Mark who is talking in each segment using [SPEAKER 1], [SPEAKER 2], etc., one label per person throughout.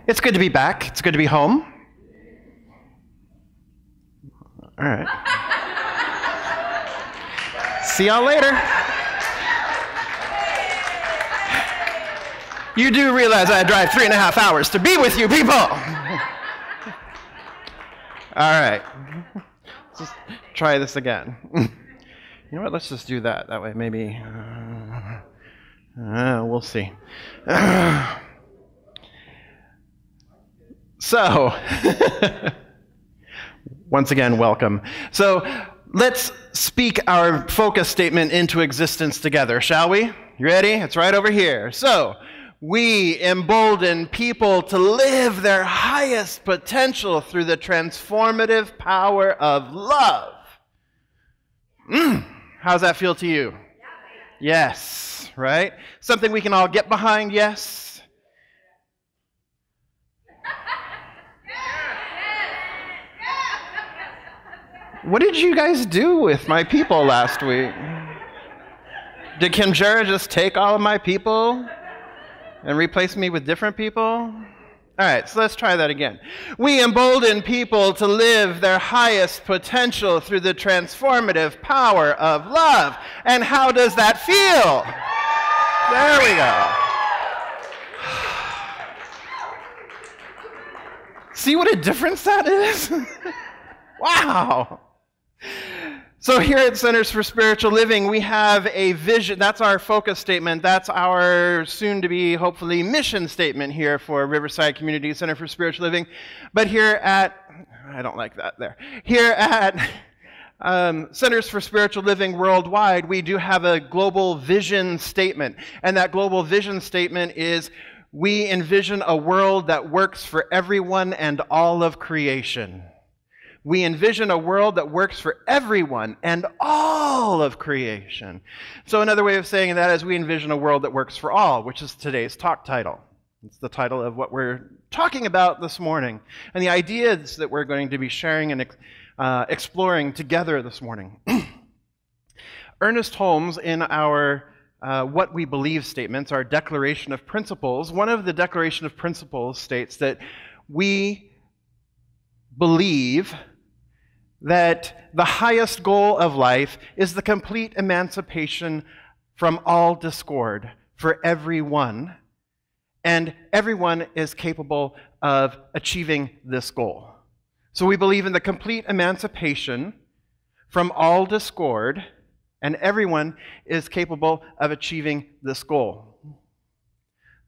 [SPEAKER 1] It's good to be back. It's good to be home. All right. See y'all later. You do realize I drive 3.5 hours to be with you people. All right. Let's just try this again. You know what? Let's just do that. That way maybe... we'll see. So, once again, welcome. So, let's speak our focus statement into existence together, shall we? You ready? It's right over here. So, we embolden people to live their highest potential through the transformative power of love. How's that feel to you? Yes, right? Something we can all get behind, yes? What did you guys do with my people last week? Did Kim Jera just take all of my people and replace me with different people? All right, so let's try that again. We embolden people to live their highest potential through the transformative power of love. And how does that feel? There we go. See what a difference that is? Wow. So here at Centers for Spiritual Living, we have a vision. That's our focus statement. That's our soon-to-be, hopefully, mission statement here for Riverside Community Center for Spiritual Living. But here at, I don't like that there. Here at Centers for Spiritual Living Worldwide, we do have a global vision statement. And that global vision statement is, we envision a world that works for everyone and all of creation. We envision a world that works for everyone and all of creation. So another way of saying that is we envision a world that works for all, which is today's talk title. It's the title of what we're talking about this morning, and the ideas that we're going to be sharing and exploring together this morning. Ernest Holmes, in our What We Believe statements, our Declaration of Principles, one of the Declaration of Principles states that we believe that the highest goal of life is the complete emancipation from all discord for everyone, and everyone is capable of achieving this goal. So we believe in the complete emancipation from all discord, and everyone is capable of achieving this goal.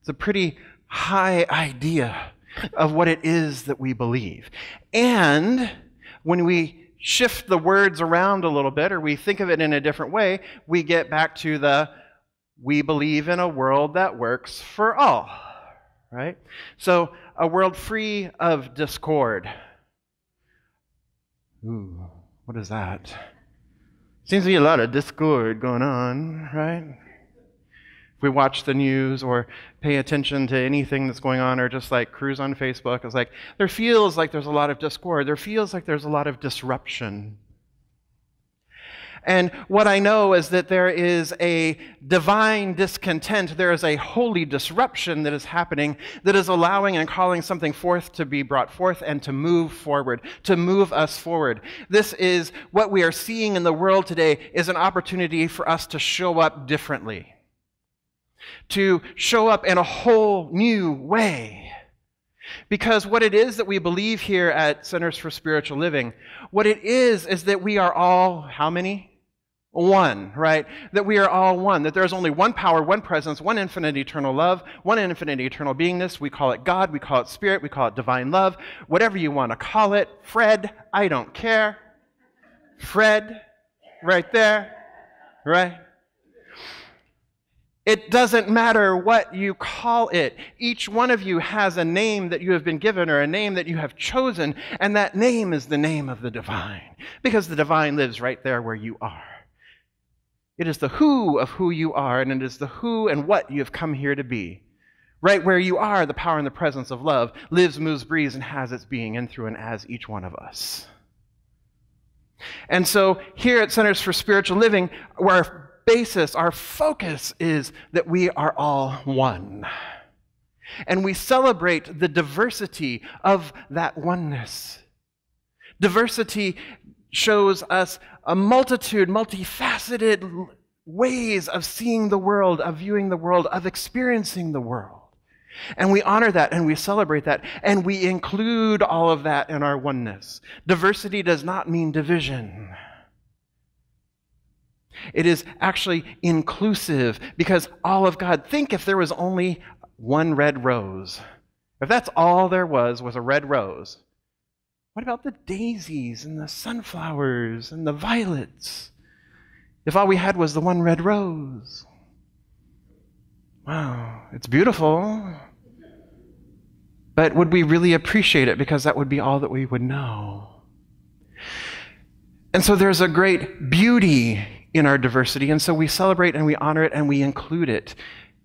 [SPEAKER 1] It's a pretty high idea of what it is that we believe. And when we shift the words around a little bit, or we think of it in a different way, we get back to the, we believe in a world that works for all, right? So a world free of discord. Ooh, what is that? Seems to be a lot of discord going on, right? If we watch the news or pay attention to anything that's going on, or just like cruise on Facebook, it's like there feels like there's a lot of discord. There feels like there's a lot of disruption. And what I know is that there is a divine discontent. There is a holy disruption that is happening, that is allowing and calling something forth to be brought forth and to move forward, to move us forward. This is what we are seeing in the world today, is an opportunity for us to show up differently, to show up in a whole new way. Because what it is that we believe here at Centers for Spiritual Living, what it is that we are all, how many? One, right? That we are all one. That there is only one power, one presence, one infinite eternal love, one infinite eternal beingness. We call it God, we call it Spirit, we call it divine love, whatever you want to call it. Fred, I don't care. Fred, right there, right? It doesn't matter what you call it. Each one of you has a name that you have been given, or a name that you have chosen, and that name is the name of the divine, because the divine lives right there where you are. It is the who of who you are, and it is the who and what you have come here to be. Right where you are, the power and the presence of love lives, moves, breathes, and has its being in, through, and as each one of us. And so here at Centers for Spiritual Living, our basis, our focus is that we are all one. And we celebrate the diversity of that oneness. Diversity shows us a multitude, multifaceted ways of seeing the world, of viewing the world, of experiencing the world. And we honor that and we celebrate that and we include all of that in our oneness. Diversity does not mean division. It is actually inclusive because all of God, think if there was only one red rose. If that's all there was a red rose, what about the daisies and the sunflowers and the violets? If all we had was the one red rose. Wow, it's beautiful. But would we really appreciate it because that would be all that we would know? And so there's a great beauty in our diversity, and so we celebrate and we honor it and we include it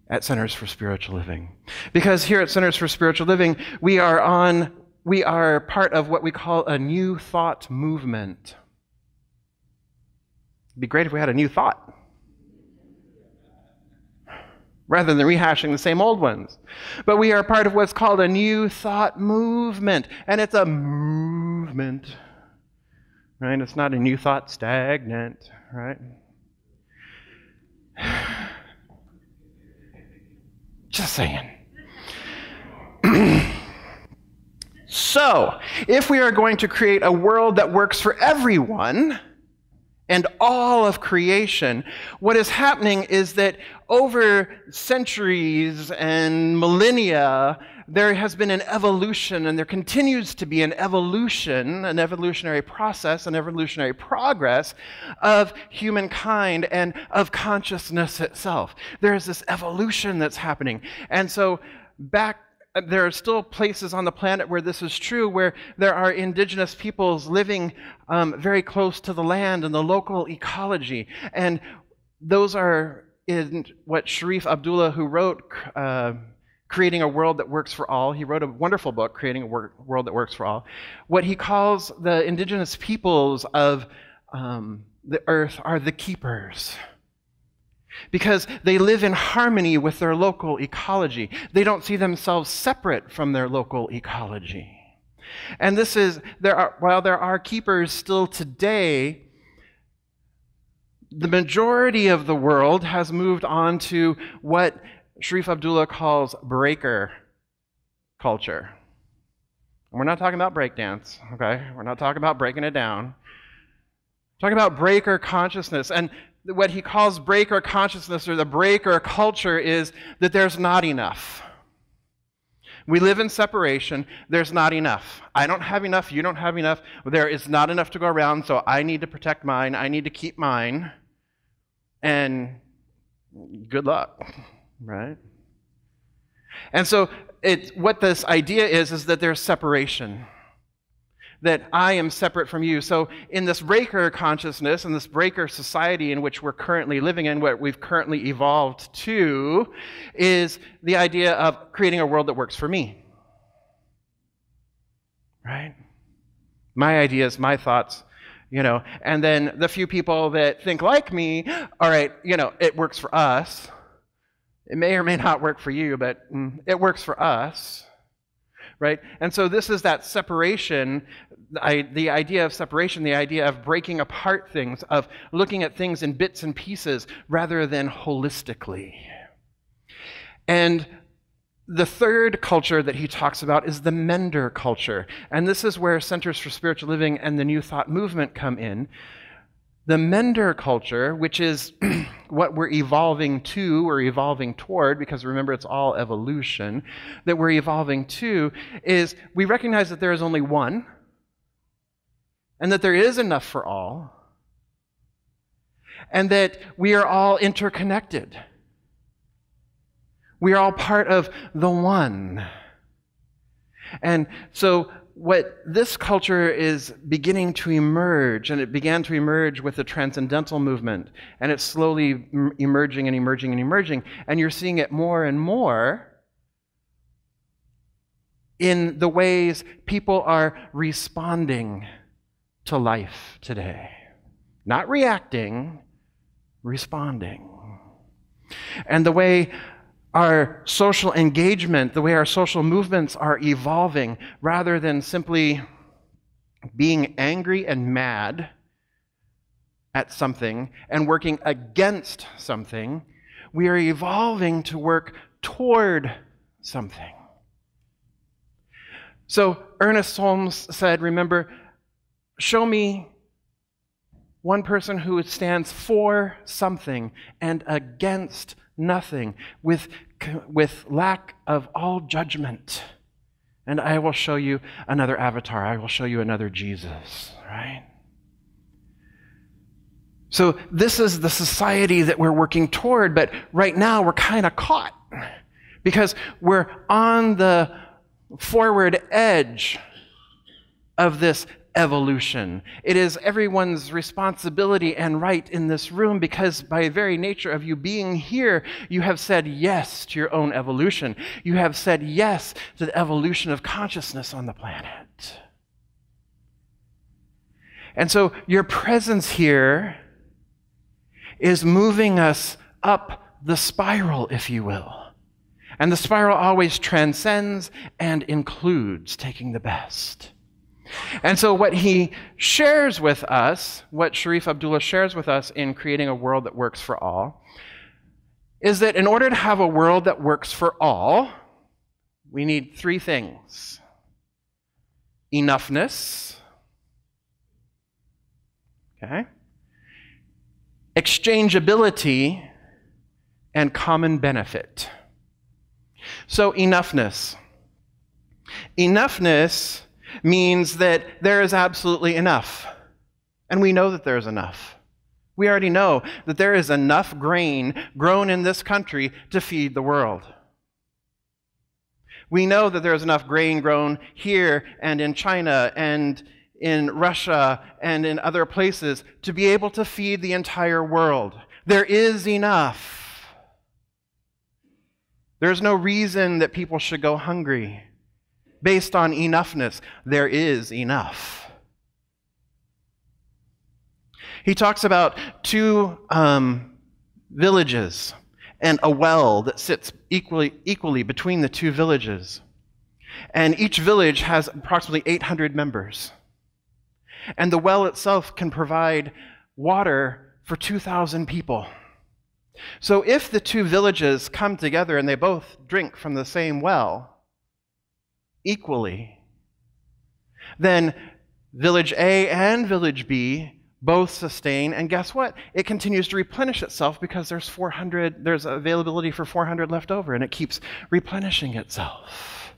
[SPEAKER 1] at Centers for Spiritual Living. Because here at Centers for Spiritual Living, we are part of what we call a new thought movement. It'd be great if we had a new thought, rather than rehashing the same old ones. But we are part of what's called a new thought movement. And it's a movement, right? It's not a new thought stagnant, right? Just saying. So, if we are going to create a world that works for everyone, and all of creation, what is happening is that over centuries and millennia, there has been an evolution, and there continues to be an evolution, an evolutionary process, an evolutionary progress of humankind and of consciousness itself. There is this evolution that's happening. And so there are still places on the planet where this is true, where there are indigenous peoples living very close to the land and the local ecology. And those are in what Sharif Abdullah, who wrote Creating a World That Works for All, he wrote a wonderful book, Creating a World That Works for All. What he calls the indigenous peoples of the earth are the keepers. Because they live in harmony with their local ecology. They don't see themselves separate from their local ecology. And while there are keepers still today, the majority of the world has moved on to what Sharif Abdullah calls breaker culture. And we're not talking about breakdance, okay? We're not talking about breaking it down. We're talking about breaker consciousness. And what he calls breaker consciousness or the breaker culture is that there's not enough. We live in separation. There's not enough. I don't have enough. You don't have enough. There is not enough to go around, so I need to protect mine. I need to keep mine. And good luck, right? And so what this idea is that there's separation. That I am separate from you. So in this breaker consciousness, in this breaker society in which we're currently living in, what we've currently evolved to, is the idea of creating a world that works for me. Right? My ideas, my thoughts, and then the few people that think like me, all right, it works for us. It may or may not work for you, but it works for us. Right? And so this is that separation, the idea of separation, the idea of breaking apart things, of looking at things in bits and pieces rather than holistically. And the third culture that he talks about is the Mender culture. And this is where Centers for Spiritual Living and the New Thought movement come in. The Mender culture, which is what we're evolving to, or evolving toward, because remember it's all evolution, that we're evolving to, is we recognize that there is only one, and that there is enough for all, and that we are all interconnected. We are all part of the one. And so what this culture is beginning to emerge, and it began to emerge with the Transcendental movement, and it's slowly emerging and emerging and emerging, and you're seeing it more and more in the ways people are responding to life today. Not reacting, responding. And the way our social engagement, the way our social movements are evolving, rather than simply being angry and mad at something and working against something, we are evolving to work toward something. So Ernest Holmes said, remember, show me one person who stands for something and against nothing, with lack of all judgment, and I will show you another avatar. I will show you another Jesus, right? So this is the society that we're working toward, but right now we're kind of caught because we're on the forward edge of this evolution. It is everyone's responsibility and right in this room, because by very nature of you being here, you have said yes to your own evolution. You have said yes to the evolution of consciousness on the planet. And so your presence here is moving us up the spiral, if you will. And the spiral always transcends and includes taking the best. And so what he shares with us, what Sharif Abdullah shares with us in creating a world that works for all, is that in order to have a world that works for all, we need three things: enoughness, okay, exchangeability, and common benefit. So enoughness. Enoughness means that there is absolutely enough. And we know that there is enough. We already know that there is enough grain grown in this country to feed the world. We know that there is enough grain grown here and in China and in Russia and in other places to be able to feed the entire world. There is enough. There's no reason that people should go hungry. Based on enoughness, there is enough. He talks about two villages and a well that sits equally between the two villages. And each village has approximately 800 members. And the well itself can provide water for 2,000 people. So if the two villages come together and they both drink from the same well equally, then village A and village B both sustain, and guess what? It continues to replenish itself because there's availability for 400 left over, and it keeps replenishing itself.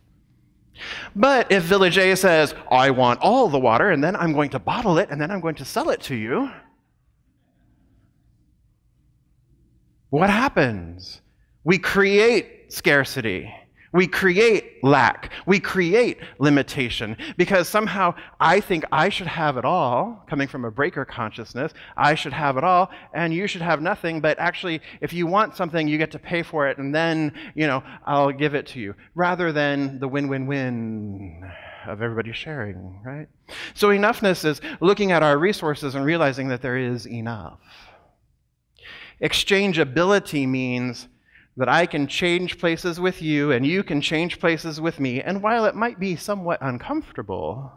[SPEAKER 1] But if village A says, I want all the water, and then I'm going to bottle it, and then I'm going to sell it to you, what happens? We create scarcity. We create lack. We create limitation because somehow I think I should have it all, coming from a breaker consciousness. I should have it all and you should have nothing, but actually if you want something, you get to pay for it and then, I'll give it to you, rather than the win-win-win of everybody sharing, right? So enoughness is looking at our resources and realizing that there is enough. Exchangeability means that I can change places with you and you can change places with me, and while it might be somewhat uncomfortable,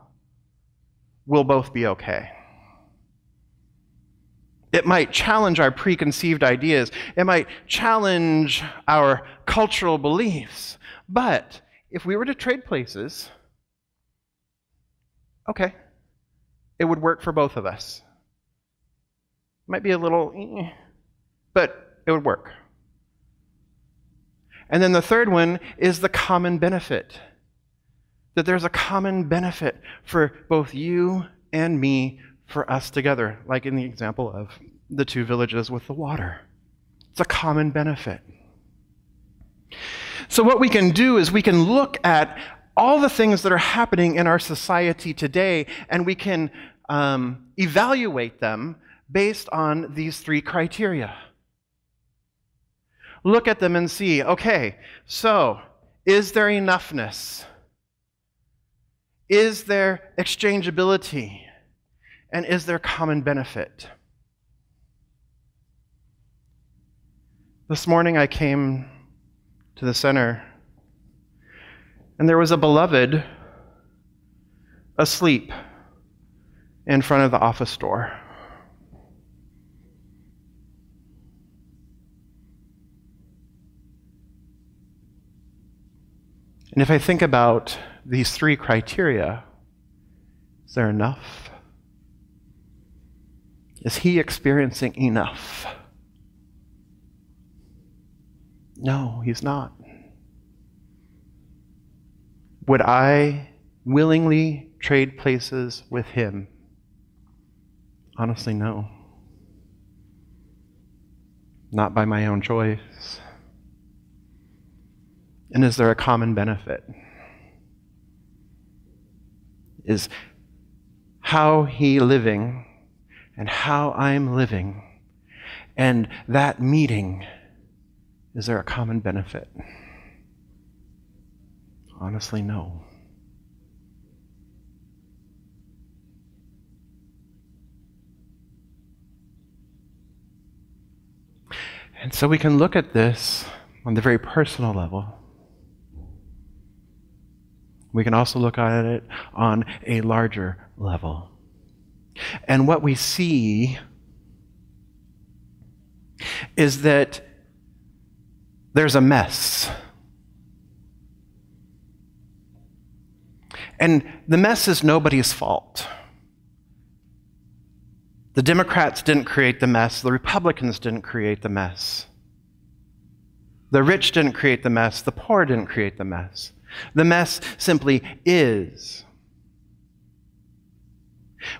[SPEAKER 1] we'll both be okay. It might challenge our preconceived ideas. It might challenge our cultural beliefs. But if we were to trade places, okay, it would work for both of us. Might be a little, but it would work. And then the third one is the common benefit. That there's a common benefit for both you and me, for us together, like in the example of the two villages with the water. It's a common benefit. So what we can do is we can look at all the things that are happening in our society today, and we can evaluate them based on these three criteria. Look at them and see, okay, so is there enoughness? Is there exchangeability? And is there common benefit? This morning I came to the center. And there was a beloved asleep in front of the office door. And if I think about these three criteria, is there enough? Is he experiencing enough? No, he's not. Would I willingly trade places with him? Honestly, no. Not by my own choice. And is there a common benefit? Is how he living and how I'm living and that meeting, is there a common benefit? Honestly, no. And so we can look at this on the very personal level. We can also look at it on a larger level. And what we see is that there's a mess. And the mess is nobody's fault. The Democrats didn't create the mess. The Republicans didn't create the mess. The rich didn't create the mess. The poor didn't create the mess. The mess simply is.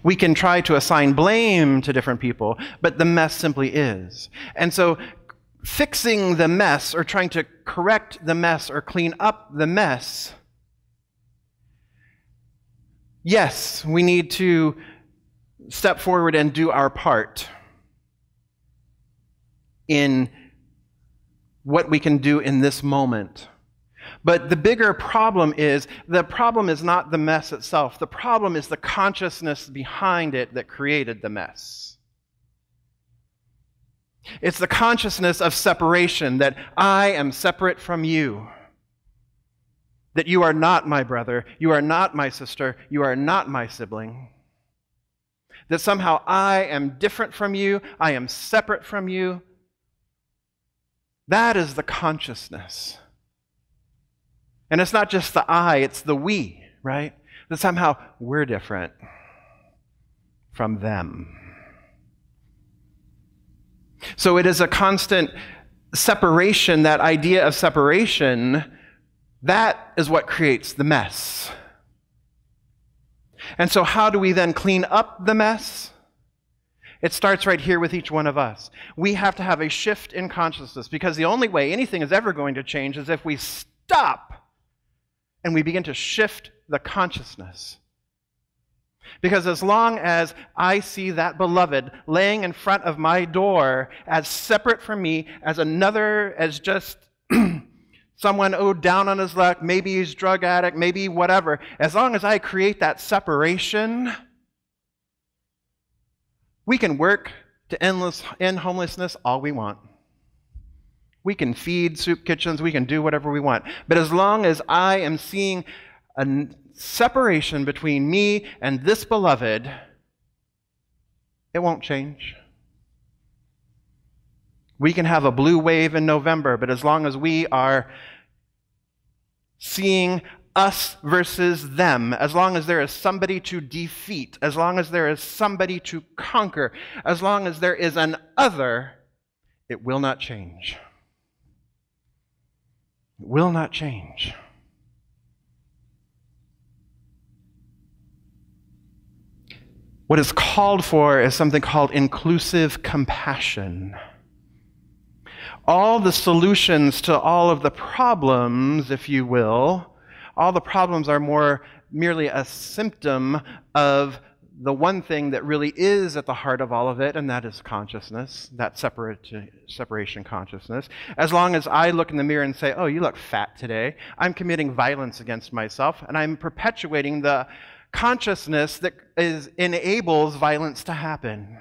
[SPEAKER 1] We can try to assign blame to different people, but the mess simply is. And so fixing the mess or trying to correct the mess or clean up the mess, yes, we need to step forward and do our part in what we can do in this moment. But the bigger problem is, the problem is not the mess itself. The problem is the consciousness behind it that created the mess. It's the consciousness of separation, that I am separate from you. That you are not my brother, you are not my sister, you are not my sibling. That somehow I am different from you, I am separate from you. That is the consciousness. And it's not just the I, it's the we, right? That somehow we're different from them. So it is a constant separation, that idea of separation, that is what creates the mess. And so how do we then clean up the mess? It starts right here with each one of us. We have to have a shift in consciousness, because the only way anything is ever going to change is if we stop and we begin to shift the consciousness. Because as long as I see that beloved laying in front of my door as separate from me, as another, as just someone down on his luck, maybe he's drug addict, maybe whatever, as long as I create that separation, we can work to end homelessness all we want. We can feed soup kitchens, we can do whatever we want. But as long as I am seeing a separation between me and this beloved, it won't change. We can have a blue wave in November, but as long as we are seeing us versus them, as long as there is somebody to defeat, as long as there is somebody to conquer, as long as there is an other, it will not change. It will not change. What is called for is something called inclusive compassion. All the solutions to all of the problems, if you will, all the problems are merely a symptom of the one thing that really is at the heart of all of it, and that is consciousness, that separation consciousness. As long as I look in the mirror and say, oh, you look fat today, I'm committing violence against myself, and I'm perpetuating the consciousness that enables violence to happen.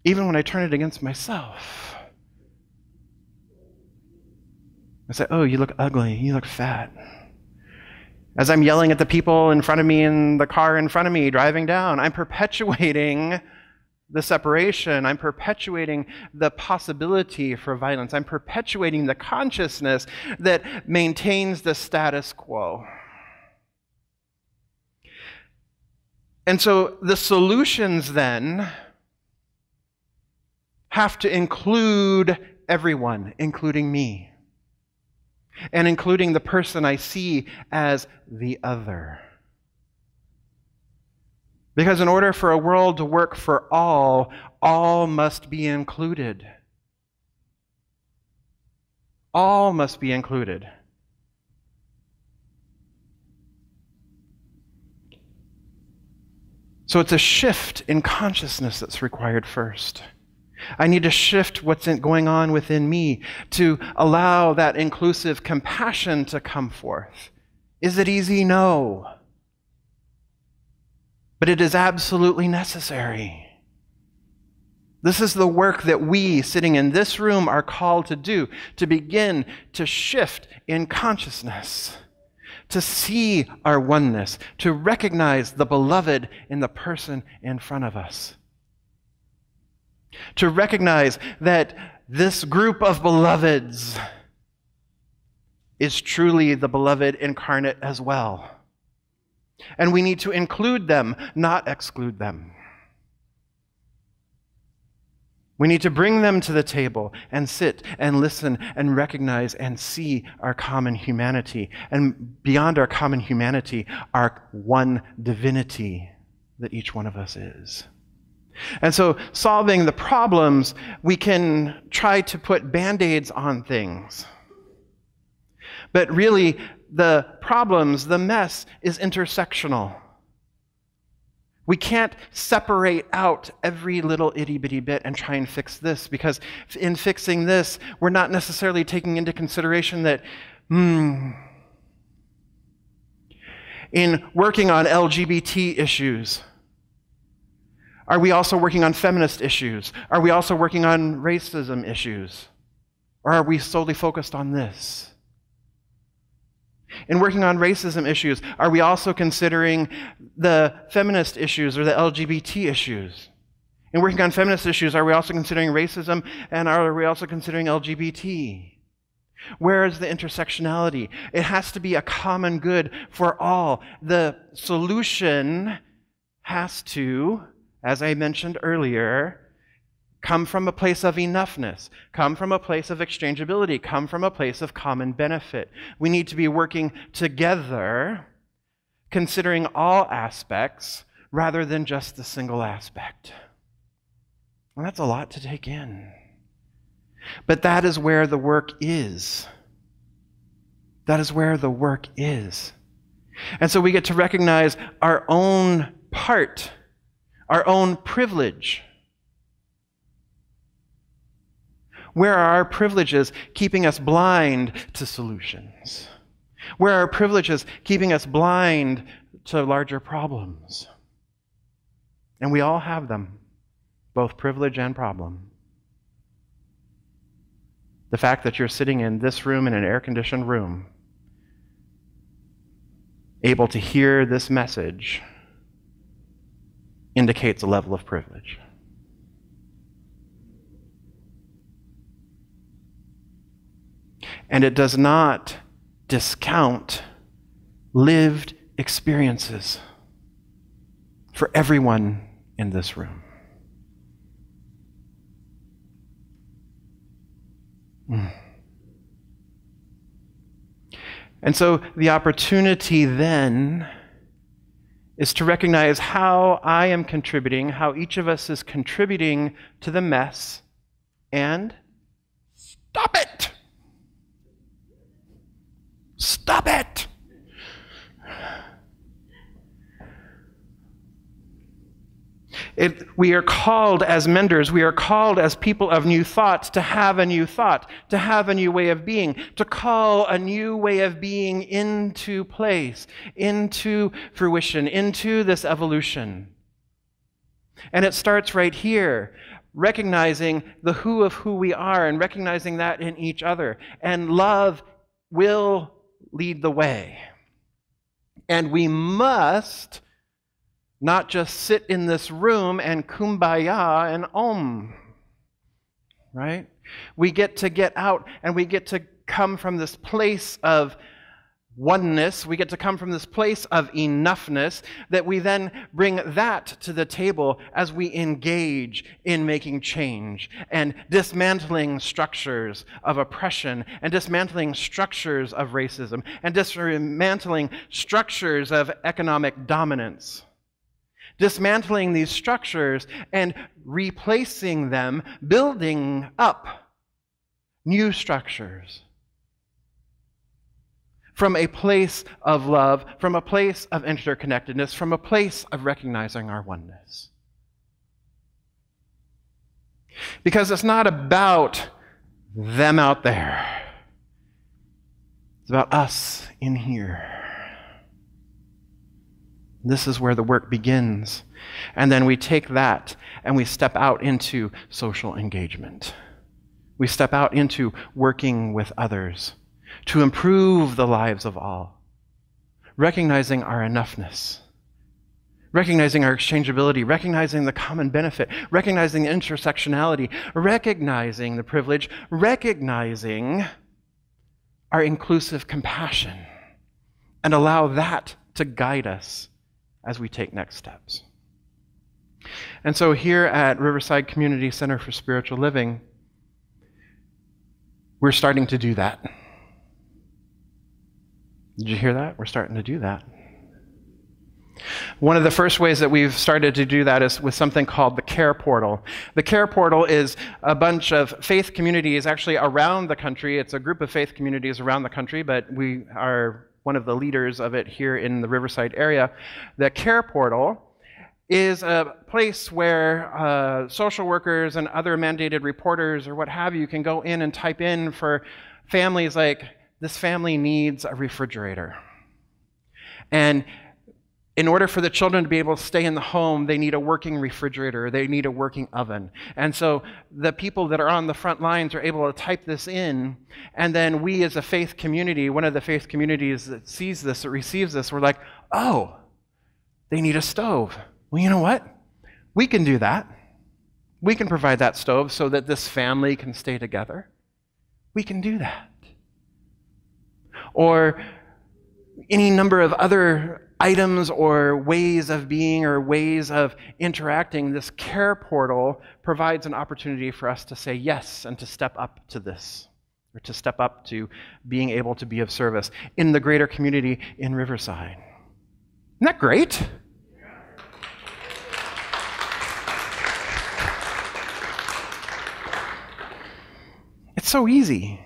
[SPEAKER 1] Even when I turn it against myself. I say, oh, you look ugly, you look fat. As I'm yelling at the people in front of me in the car in front of me driving down, I'm perpetuating the separation. I'm perpetuating the possibility for violence. I'm perpetuating the consciousness that maintains the status quo. And so the solutions then have to include everyone, including me, and including the person I see as the other. Because in order for a world to work for all must be included. All must be included. So it's a shift in consciousness that's required first. I need to shift what's going on within me to allow that inclusive compassion to come forth. Is it easy? No. But it is absolutely necessary. This is the work that we, sitting in this room, are called to do, to begin to shift in consciousness, to see our oneness, to recognize the beloved in the person in front of us, to recognize that this group of beloveds is truly the beloved incarnate as well. And we need to include them, not exclude them. We need to bring them to the table and sit and listen and recognize and see our common humanity. And beyond our common humanity, our one divinity that each one of us is. And so, solving the problems, we can try to put Band-Aids on things. But really, the problems, the mess, is intersectional. We can't separate out every little itty-bitty bit and try and fix this, because in fixing this, we're not necessarily taking into consideration that, in working on LGBT issues, are we also working on feminist issues? Are we also working on racism issues? Or are we solely focused on this? In working on racism issues, are we also considering the feminist issues or the LGBT issues? In working on feminist issues, are we also considering racism, and are we also considering LGBT? Where is the intersectionality? It has to be a common good for all. The solution has to, as I mentioned earlier, come from a place of enoughness, come from a place of exchangeability, come from a place of common benefit. We need to be working together, considering all aspects rather than just the single aspect. And that's a lot to take in. But that is where the work is. That is where the work is. And so we get to recognize our own part, our own privilege. Where are our privileges keeping us blind to solutions? Where are our privileges keeping us blind to larger problems? And we all have them, both privilege and problem. The fact that you're sitting in this room, in an air-conditioned room, able to hear this message, indicates a level of privilege. And it does not discount lived experiences for everyone in this room. And so the opportunity then is to recognize how I am contributing, how each of us is contributing to the mess, and stop it! Stop it! We are called as menders, we are called as people of new thought to have a new thought, to have a new way of being, to call a new way of being into place, into fruition, into this evolution. And it starts right here, recognizing the who of who we are and recognizing that in each other. And love will lead the way. And we must not just sit in this room and kumbaya and om, right? We get to get out and we get to come from this place of oneness. We get to come from this place of enoughness that we then bring that to the table as we engage in making change and dismantling structures of oppression and dismantling structures of racism and dismantling structures of economic dominance. Dismantling these structures and replacing them, building up new structures from a place of love, from a place of interconnectedness, from a place of recognizing our oneness. Because it's not about them out there. It's about us in here. This is where the work begins. And then we take that and we step out into social engagement. We step out into working with others to improve the lives of all, recognizing our enoughness, recognizing our exchangeability, recognizing the common benefit, recognizing the intersectionality, recognizing the privilege, recognizing our inclusive compassion, and allow that to guide us as we take next steps. And so here at Riverside Community Center for Spiritual Living, we're starting to do that. Did you hear that? We're starting to do that. One of the first ways that we've started to do that is with something called the Care Portal. The Care Portal is a bunch of faith communities actually around the country. It's a group of faith communities around the country, but we are one of the leaders of it here in the Riverside area. The Care Portal is a place where social workers and other mandated reporters or what have you can go in and type in for families like, this family needs a refrigerator. And in order for the children to be able to stay in the home, they need a working refrigerator, they need a working oven. And so the people that are on the front lines are able to type this in, and then we as a faith community, one of the faith communities that sees this, that receives this, we're like, oh, they need a stove. Well, you know what? We can do that. We can provide that stove so that this family can stay together. We can do that. Or any number of other items or ways of being or ways of interacting. This Care Portal provides an opportunity for us to say yes and to step up to this, or to step up to being able to be of service in the greater community in Riverside. Isn't that great? It's so easy.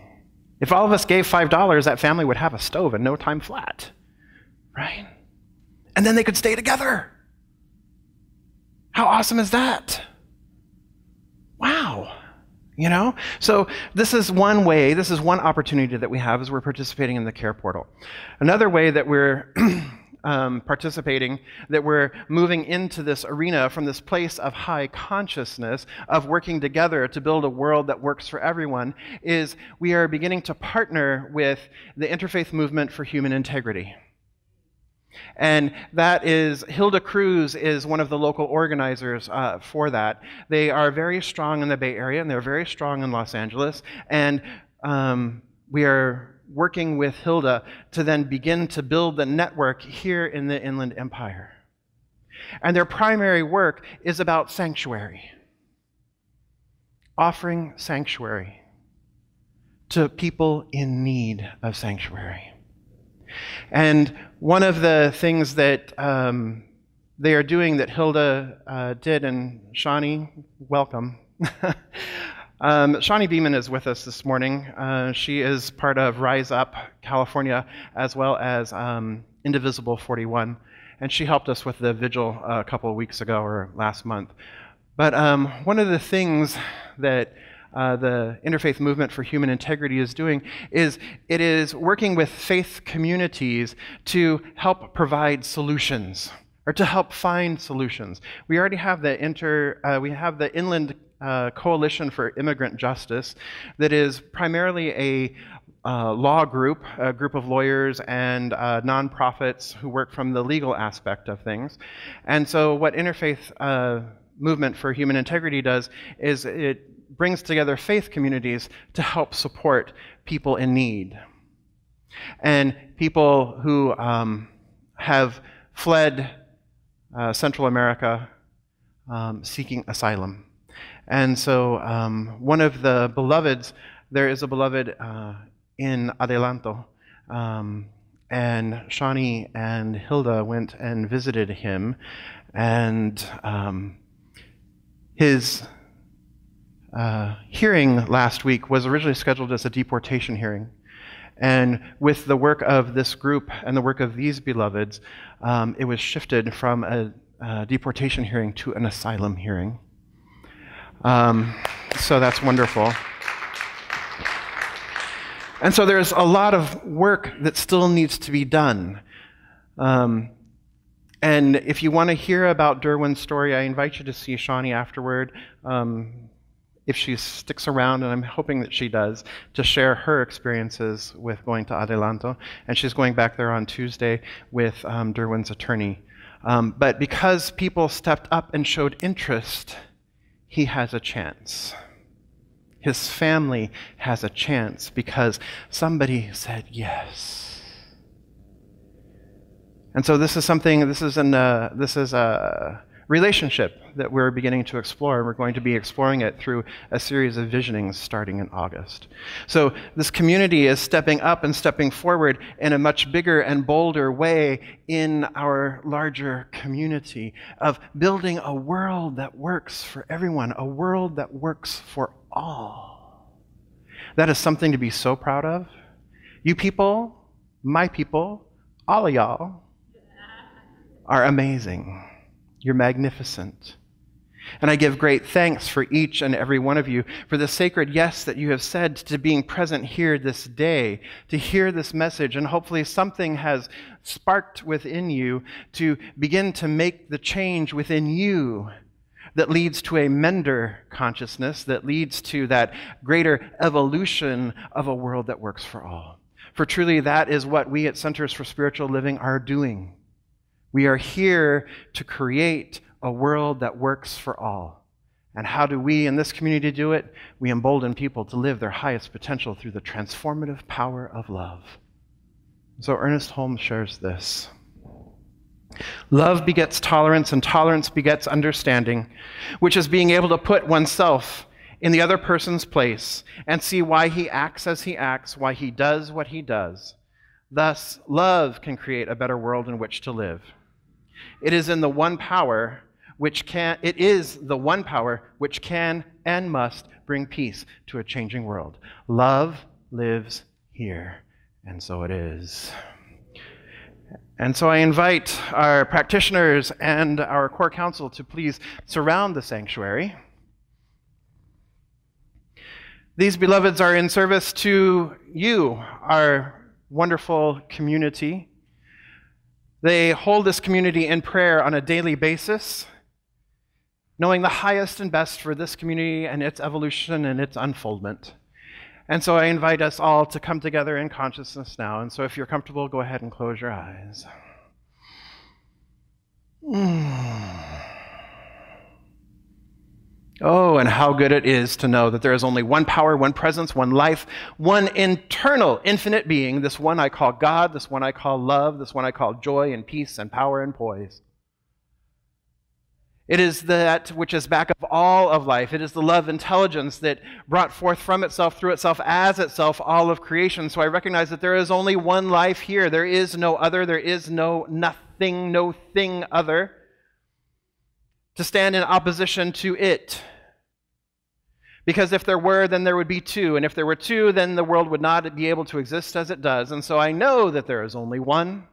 [SPEAKER 1] If all of us gave $5, that family would have a stove in no time flat, right? And then they could stay together. How awesome is that? Wow. You know? So this is one way, this is one opportunity that we have as we're participating in the Care Portal. Another way that we're participating, that we're moving into this arena from this place of high consciousness, of working together to build a world that works for everyone, is we are beginning to partner with the Interfaith Movement for Human Integrity. And that is, Hilda Cruz is one of the local organizers for that. They are very strong in the Bay Area, and they're very strong in Los Angeles. And we are working with Hilda to then begin to build the network here in the Inland Empire. And their primary work is about sanctuary, offering sanctuary to people in need of sanctuary. And one of the things that they are doing that Hilda did, and Shawnee, welcome. Shawnee Beeman is with us this morning. She is part of Rise Up California, as well as Indivisible 41. And she helped us with the vigil a couple of weeks ago, or last month. But one of the things that the Interfaith Movement for Human Integrity is doing is it is working with faith communities to help provide solutions, or to help find solutions. We already have the Inland Coalition for Immigrant Justice that is primarily law group, a group of lawyers and nonprofits who work from the legal aspect of things. And so what Interfaith Movement for Human Integrity does is it brings together faith communities to help support people in need. And people who have fled Central America seeking asylum. And so one of the beloveds, there is a beloved in Adelanto, and Shani and Hilda went and visited him, and his hearing last week was originally scheduled as a deportation hearing. And with the work of this group and the work of these beloveds, it was shifted from a deportation hearing to an asylum hearing. So that's wonderful. And so there's a lot of work that still needs to be done. And if you want to hear about Derwin's story, I invite you to see Shani afterward, if she sticks around, and I'm hoping that she does, to share her experiences with going to Adelanto. And she's going back there on Tuesday with Derwin's attorney. But because people stepped up and showed interest, he has a chance. His family has a chance because somebody said yes. And so this is a relationship that we're beginning to explore, and we're going to be exploring it through a series of visionings starting in August. So this community is stepping up and stepping forward in a much bigger and bolder way in our larger community of building a world that works for everyone, a world that works for all. That is something to be so proud of. You people, my people, all of y'all are amazing. You're magnificent. And I give great thanks for each and every one of you for the sacred yes that you have said to being present here this day, to hear this message, and hopefully something has sparked within you to begin to make the change within you that leads to a mender consciousness, that leads to that greater evolution of a world that works for all. For truly that is what we at Centers for Spiritual Living are doing. We are here to create a world that works for all. And how do we in this community do it? We embolden people to live their highest potential through the transformative power of love. So Ernest Holmes shares this. Love begets tolerance, and tolerance begets understanding, which is being able to put oneself in the other person's place and see why he acts as he acts, why he does what he does. Thus, love can create a better world in which to live. It is the one power which can and must bring peace to a changing world. Love lives here, and so it is. And so I invite our practitioners and our core council to please surround the sanctuary. These beloveds are in service to you, our wonderful community. They hold this community in prayer on a daily basis, knowing the highest and best for this community and its evolution and its unfoldment. And so I invite us all to come together in consciousness now. And so if you're comfortable, go ahead and close your eyes. Oh, and how good it is to know that there is only one power, one presence, one life, one internal, infinite being, this one I call God, this one I call love, this one I call joy and peace and power and poise. It is that which is back of all of life. It is the love intelligence that brought forth from itself, through itself, as itself, all of creation. So I recognize that there is only one life here. There is no other. There is no nothing, no thing other to stand in opposition to it. Because if there were, then there would be two. And if there were two, then the world would not be able to exist as it does. And so I know that there is only one.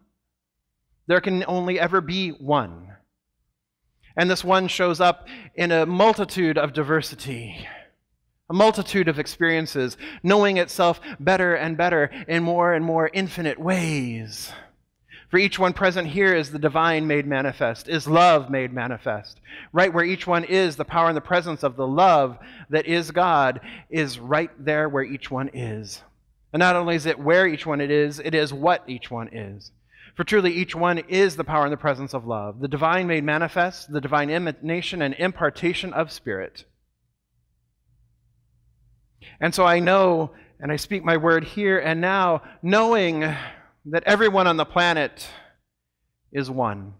[SPEAKER 1] There can only ever be one. And this one shows up in a multitude of diversity, a multitude of experiences, knowing itself better and better in more and more infinite ways. For each one present here is the divine made manifest, is love made manifest. Right where each one is, the power and the presence of the love that is God is right there where each one is. And not only is it where each one it is what each one is. For truly each one is the power and the presence of love, the divine made manifest, the divine emanation and impartation of Spirit. And so I know, and I speak my word here and now, knowing that everyone on the planet is one.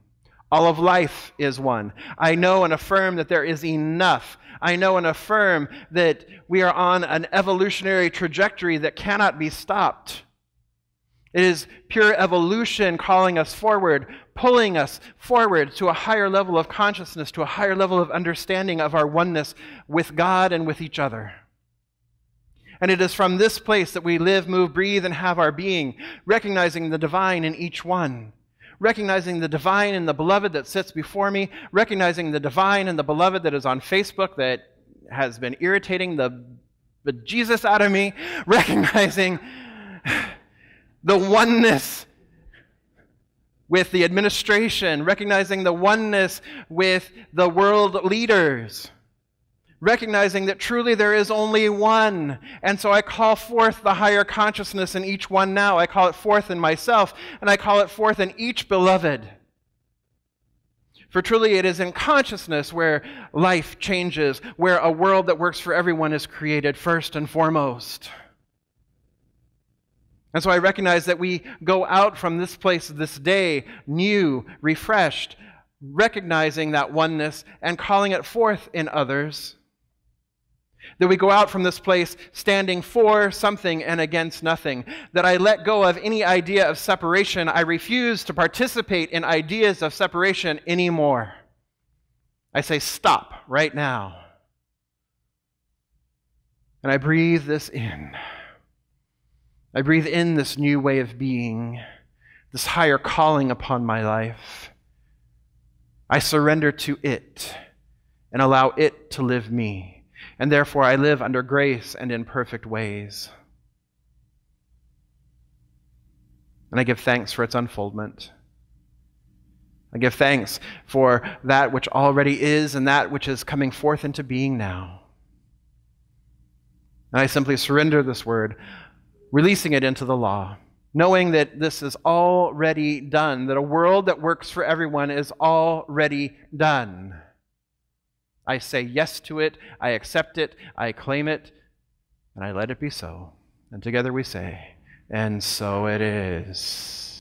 [SPEAKER 1] All of life is one. I know and affirm that there is enough. I know and affirm that we are on an evolutionary trajectory that cannot be stopped. It is pure evolution calling us forward, pulling us forward to a higher level of consciousness, to a higher level of understanding of our oneness with God and with each other. And it is from this place that we live, move, breathe, and have our being, recognizing the divine in each one, recognizing the divine in the beloved that sits before me, recognizing the divine in the beloved that is on Facebook that has been irritating the Jesus out of me, recognizing the oneness with the administration, recognizing the oneness with the world leaders, recognizing that truly there is only one. And so I call forth the higher consciousness in each one now. I call it forth in myself, and I call it forth in each beloved. For truly it is in consciousness where life changes, where a world that works for everyone is created first and foremost. And so I recognize that we go out from this place this day, new, refreshed, recognizing that oneness and calling it forth in others. That we go out from this place standing for something and against nothing. That I let go of any idea of separation. I refuse to participate in ideas of separation anymore. I say, stop right now. And I breathe this in. I breathe in this new way of being, this higher calling upon my life. I surrender to it and allow it to live me. And therefore I live under grace and in perfect ways. And I give thanks for its unfoldment. I give thanks for that which already is and that which is coming forth into being now. And I simply surrender this word, releasing it into the law, knowing that this is already done, that a world that works for everyone is already done. I say yes to it, I accept it, I claim it, and I let it be so. And together we say, and so it is.